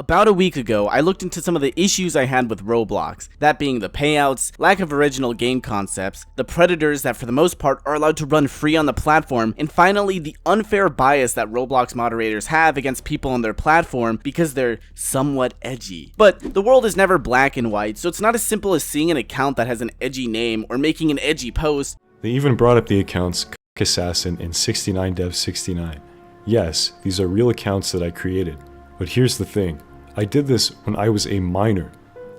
About a week ago, I looked into some of the issues I had with Roblox, that being the payouts, lack of original game concepts, the predators that for the most part are allowed to run free on the platform, and finally the unfair bias that Roblox moderators have against people on their platform because they're somewhat edgy. But the world is never black and white, so it's not as simple as seeing an account that has an edgy name or making an edgy post. They even brought up the accounts Assassin and 69dev69. Yes, these are real accounts that I created. But here's the thing, I did this when I was a minor.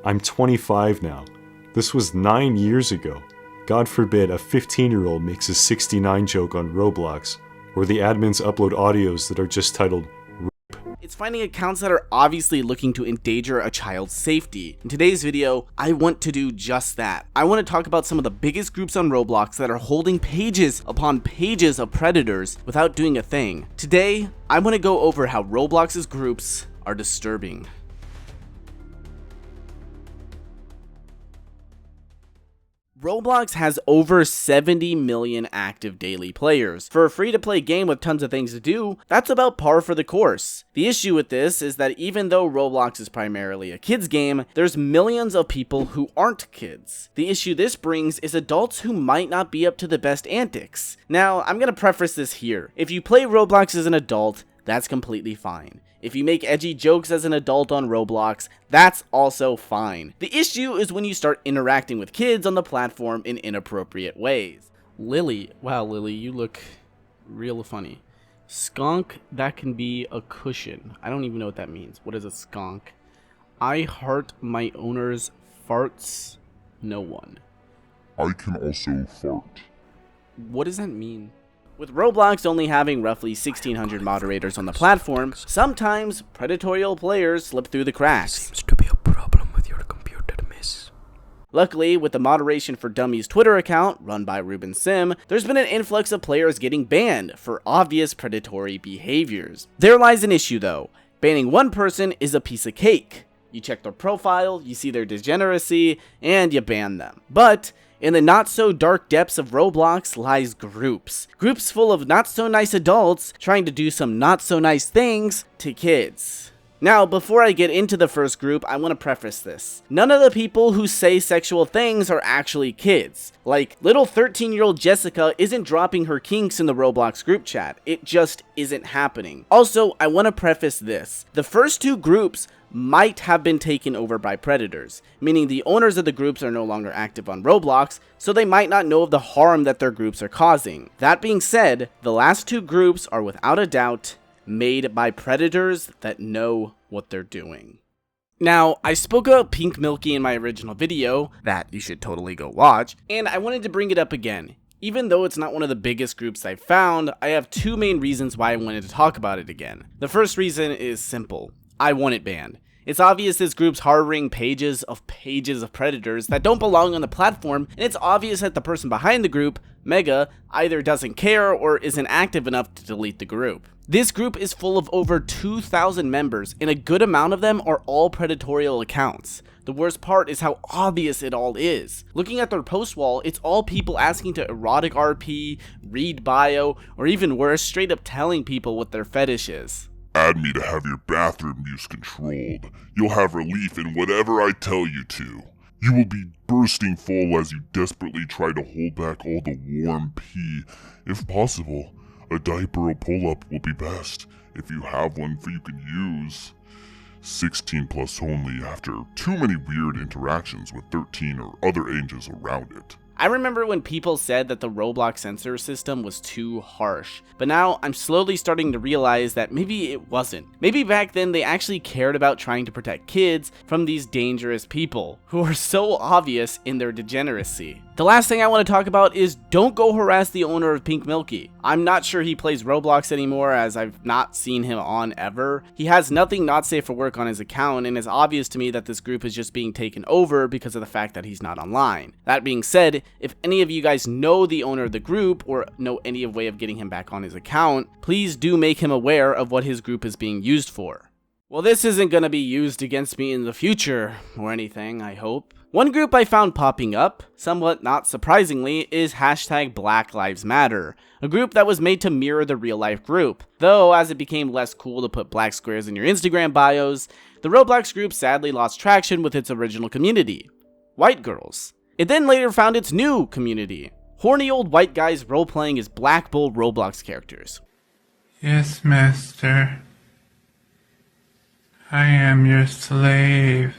I'm 25 now. This was 9 years ago. God forbid a 15-year-old makes a 69 joke on Roblox, or the admins upload audios that are just titled RIP. It's finding accounts that are obviously looking to endanger a child's safety. In today's video, I want to do just that. I want to talk about some of the biggest groups on Roblox that are holding pages upon pages of predators without doing a thing. Today, I want to go over how Roblox's groups are disturbing. Roblox has over 70 million active daily players. For a free-to-play game with tons of things to do, that's about par for the course. The issue with this is that even though Roblox is primarily a kids game, there's millions of people who aren't kids. The issue this brings is adults who might not be up to the best antics. Now, I'm gonna preface this here. If you play Roblox as an adult, that's completely fine. If you make edgy jokes as an adult on Roblox, that's also fine. The issue is when you start interacting with kids on the platform in inappropriate ways. Lily, wow Lily, you look real funny. Skunk, that can be a cushion. I don't even know what that means. What is a skunk? I heart my owner's farts, no one. I can also fart. What does that mean? With Roblox only having roughly 1,600 moderators on the platform, sometimes predatorial players slip through the cracks. Seems to be a problem with your computer, miss. Luckily, with the Moderation for Dummies Twitter account, run by Ruben Sim, there's been an influx of players getting banned for obvious predatory behaviors. There lies an issue though. Banning one person is a piece of cake. You check their profile, you see their degeneracy, and you ban them. But in the not-so-dark depths of Roblox lies groups. Groups full of not-so-nice adults trying to do some not-so-nice things to kids. Now, before I get into the first group, I want to preface this. None of the people who say sexual things are actually kids. Like, little 13-year-old Jessica isn't dropping her kinks in the Roblox group chat. It just isn't happening. Also, I want to preface this. The first two groups might have been taken over by predators, meaning the owners of the groups are no longer active on Roblox, so they might not know of the harm that their groups are causing. That being said, the last two groups are without a doubt made by predators that know what they're doing. Now, I spoke about Pink Milky in my original video, that you should totally go watch, and I wanted to bring it up again. Even though it's not one of the biggest groups I've found, I have two main reasons why I wanted to talk about it again. The first reason is simple. I want it banned. It's obvious this group's harboring pages of predators that don't belong on the platform, and it's obvious that the person behind the group, Mega, either doesn't care or isn't active enough to delete the group. This group is full of over 2,000 members, and a good amount of them are all predatorial accounts. The worst part is how obvious it all is. Looking at their post wall, it's all people asking to erotic RP, read bio, or even worse, straight up telling people what their fetish is. Add me to have your bathroom use controlled. You'll have relief in whatever I tell you to. You will be bursting full as you desperately try to hold back all the warm pee. If possible, a diaper or pull-up will be best, if you have one for you can use. 16 plus only after too many weird interactions with 13 or other ages around it. I remember when people said that the Roblox censor system was too harsh, but now I'm slowly starting to realize that maybe it wasn't. Maybe back then they actually cared about trying to protect kids from these dangerous people who are so obvious in their degeneracy. The last thing I want to talk about is don't go harass the owner of Pink Milky. I'm not sure he plays Roblox anymore, as I've not seen him on ever. He has nothing not safe for work on his account, and it's obvious to me that this group is just being taken over because of the fact that he's not online. That being said, if any of you guys know the owner of the group or know any way of getting him back on his account, please do make him aware of what his group is being used for. Well, this isn't gonna be used against me in the future or anything, I hope. One group I found popping up, somewhat not surprisingly, is hashtag Black Lives Matter, a group that was made to mirror the real-life group. Though, as it became less cool to put black squares in your Instagram bios, the Roblox group sadly lost traction with its original community, white girls. It then later found its new community, horny old white guys role-playing as Black Bull Roblox characters. Yes, master. I am your slave.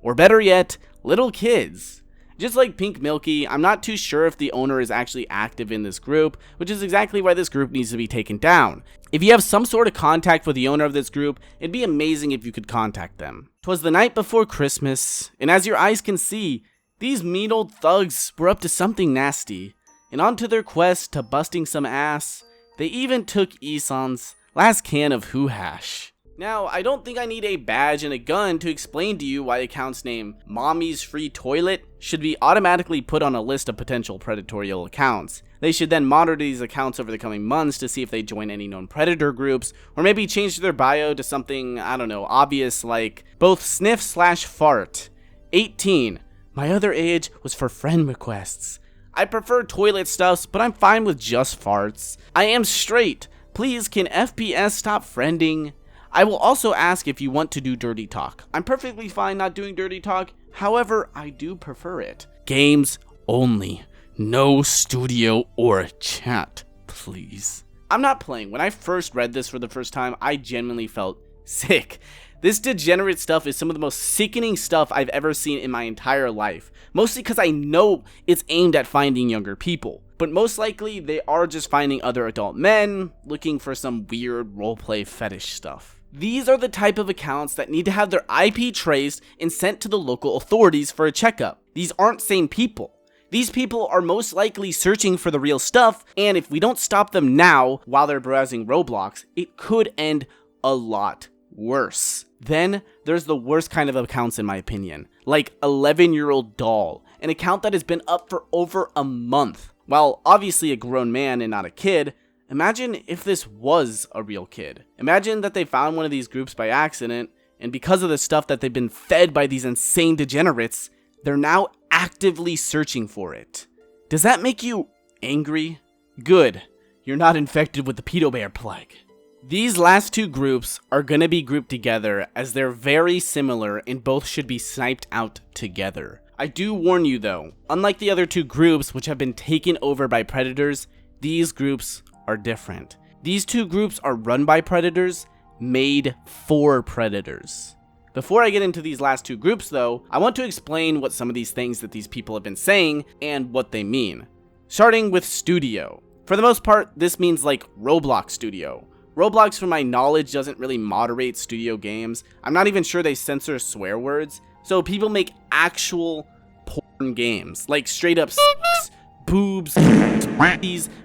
Or better yet, little kids. Just like Pink Milky, I'm not too sure if the owner is actually active in this group, which is exactly why this group needs to be taken down. If you have some sort of contact with the owner of this group, it'd be amazing if you could contact them. 'Twas the night before Christmas, and as your eyes can see, these mean old thugs were up to something nasty, and onto their quest to busting some ass, they even took Isan's last can of Hoo Hash. Now, I don't think I need a badge and a gun to explain to you why accounts named Mommy's Free Toilet should be automatically put on a list of potential predatory accounts. They should then monitor these accounts over the coming months to see if they join any known predator groups, or maybe change their bio to something, I don't know, obvious like both sniff/fart. 18. My other age was for friend requests. I prefer toilet stuffs, but I'm fine with just farts. I am straight. Please, can FPS stop friending? I will also ask if you want to do dirty talk. I'm perfectly fine not doing dirty talk, however, I do prefer it. Games only. No studio or chat, please. I'm not playing. When I first read this for the first time, I genuinely felt sick. This degenerate stuff is some of the most sickening stuff I've ever seen in my entire life. Mostly because I know it's aimed at finding younger people. But most likely, they are just finding other adult men looking for some weird roleplay fetish stuff. These are the type of accounts that need to have their IP traced and sent to the local authorities for a checkup. These aren't sane people. These people are most likely searching for the real stuff, and if we don't stop them now while they're browsing Roblox, it could end a lot worse. Then there's the worst kind of accounts in my opinion, like 11-year-old doll, an account that has been up for over a month. While obviously a grown man and not a kid, imagine if this was a real kid. Imagine that they found one of these groups by accident, and because of the stuff that they've been fed by these insane degenerates, they're now actively searching for it. Does that make you angry? Good. You're not infected with the pedo bear plague. These last two groups are going to be grouped together as they're very similar and both should be sniped out together. I do warn you though, unlike the other two groups which have been taken over by predators, these groups are different. These two groups are run by predators, made for predators. Before I get into these last two groups though, I want to explain what some of these things that these people have been saying and what they mean. Starting with studio. For the most part, this means like Roblox Studio. Roblox, from my knowledge, doesn't really moderate studio games. I'm not even sure they censor swear words. So people make actual porn games, like straight up sex, boobs, vaginas,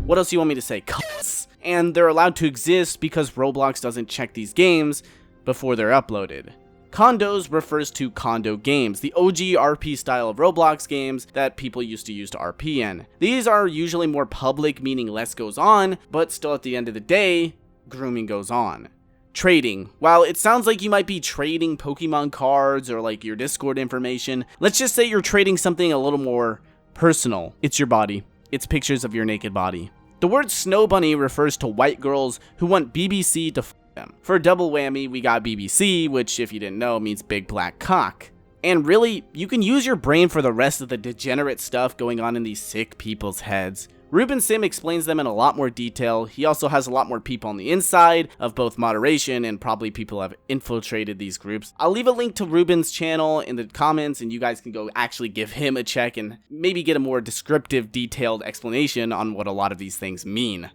what else do you want me to say? Cunts. And they're allowed to exist because Roblox doesn't check these games before they're uploaded. Condos refers to condo games, the OG RP style of Roblox games that people used to use to RP in. These are usually more public, meaning less goes on, but still at the end of the day, grooming goes on. Trading. While it sounds like you might be trading Pokemon cards or like your Discord information, let's just say you're trading something a little more personal. It's your body. It's pictures of your naked body. The word Snowbwnni refers to white girls who want BBC to them. For a double whammy, we got BBC, which if you didn't know means big black cock. And really, you can use your brain for the rest of the degenerate stuff going on in these sick people's heads. Ruben Sim explains them in a lot more detail. He also has a lot more people on the inside of both moderation and probably people have infiltrated these groups. I'll leave a link to Ruben's channel in the comments and you guys can go actually give him a check and maybe get a more descriptive, detailed explanation on what a lot of these things mean.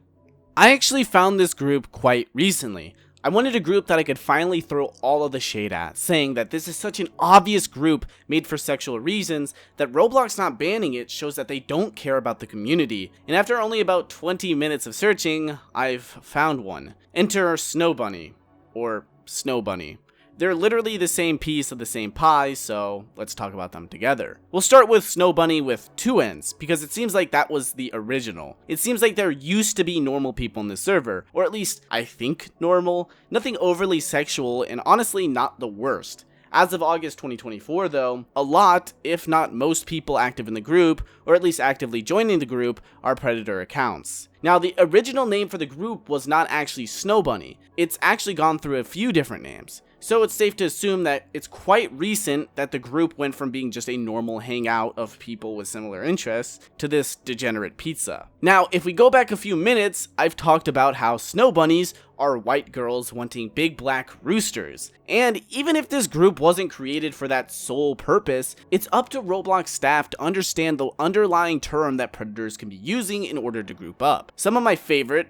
I actually found this group quite recently. I wanted a group that I could finally throw all of the shade at, saying that this is such an obvious group made for sexual reasons that Roblox not banning it shows that they don't care about the community. And after only about 20 minutes of searching, I've found one. Enter Snowbwnni, or Snowbwnni. They're literally the same piece of the same pie, so let's talk about them together. We'll start with Snowbwnni with 2 N's, because it seems like that was the original. It seems like there used to be normal people in the server, or at least I think normal, nothing overly sexual, and honestly not the worst. As of August 2024 though, a lot, if not most people active in the group, or at least actively joining the group, are Predator accounts. Now the original name for the group was not actually Snowbwnni, it's actually gone through a few different names. So it's safe to assume that it's quite recent that the group went from being just a normal hangout of people with similar interests to this degenerate pizza. Now, if we go back a few minutes, I've talked about how Snowbwnnis are white girls wanting big black roosters. And even if this group wasn't created for that sole purpose, it's up to Roblox staff to understand the underlying term that predators can be using in order to group up. Some of my favorite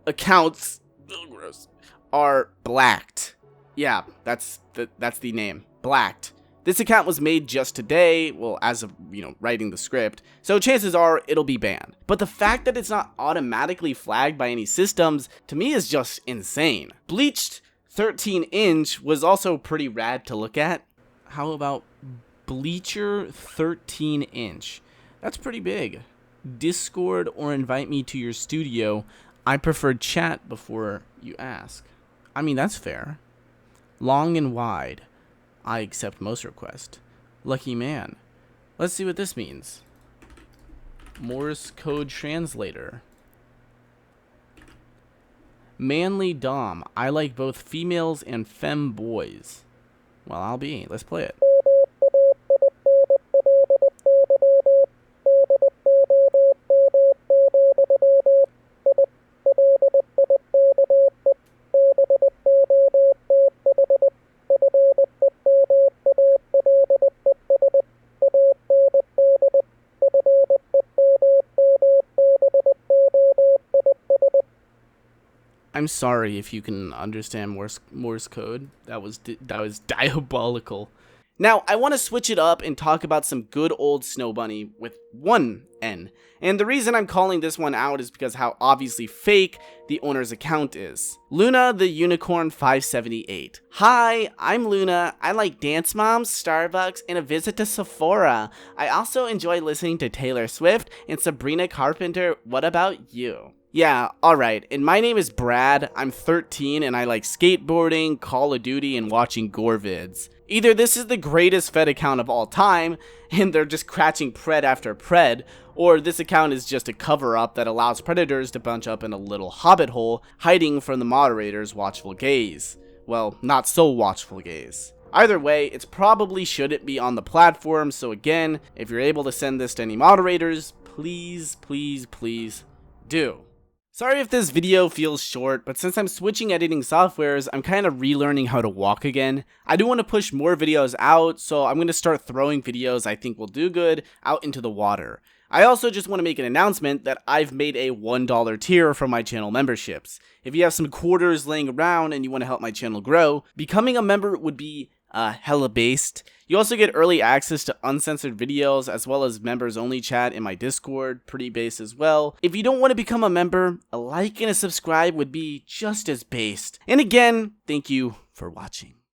accounts are blacked. Yeah, that's the name. Blacked. This account was made just today, well, as of, writing the script, so chances are it'll be banned. But the fact that it's not automatically flagged by any systems, to me is just insane. Bleached 13-inch was also pretty rad to look at. How about Bleacher 13-inch? That's pretty big. Discord or invite me to your studio. I prefer chat before you ask. I mean, that's fair. Long and wide. I accept most requests. Lucky man. Let's see what this means. Morse code translator. Manly dom. I like both females and femme boys. Well, I'll be. Let's play it. I'm sorry if you can understand Morse code. That was diabolical. Now, I want to switch it up and talk about some good old Snowbwnni with 1 N. And the reason I'm calling this one out is because how obviously fake the owner's account is. Luna the Unicorn 578. Hi, I'm Luna. I like Dance Moms, Starbucks, and a visit to Sephora. I also enjoy listening to Taylor Swift and Sabrina Carpenter. What about you? Yeah, alright, and my name is Brad, I'm 13, and I like skateboarding, Call of Duty, and watching gore vids. Either this is the greatest Fed account of all time, and they're just scratching pred after pred, or this account is just a cover-up that allows predators to bunch up in a little hobbit hole, hiding from the moderator's watchful gaze. Well, not so watchful gaze. Either way, it probably shouldn't be on the platform, so again, if you're able to send this to any moderators, please, please, please do. Sorry if this video feels short, but since I'm switching editing softwares, I'm kind of relearning how to walk again. I do want to push more videos out, so I'm going to start throwing videos I think will do good out into the water. I also just want to make an announcement that I've made a $1 tier for my channel memberships. If you have some quarters laying around and you want to help my channel grow, becoming a member would be hella based. You also get early access to uncensored videos as well as members only chat in my Discord, pretty base as well. If you don't want to become a member, a like and a subscribe would be just as based. And again, thank you for watching.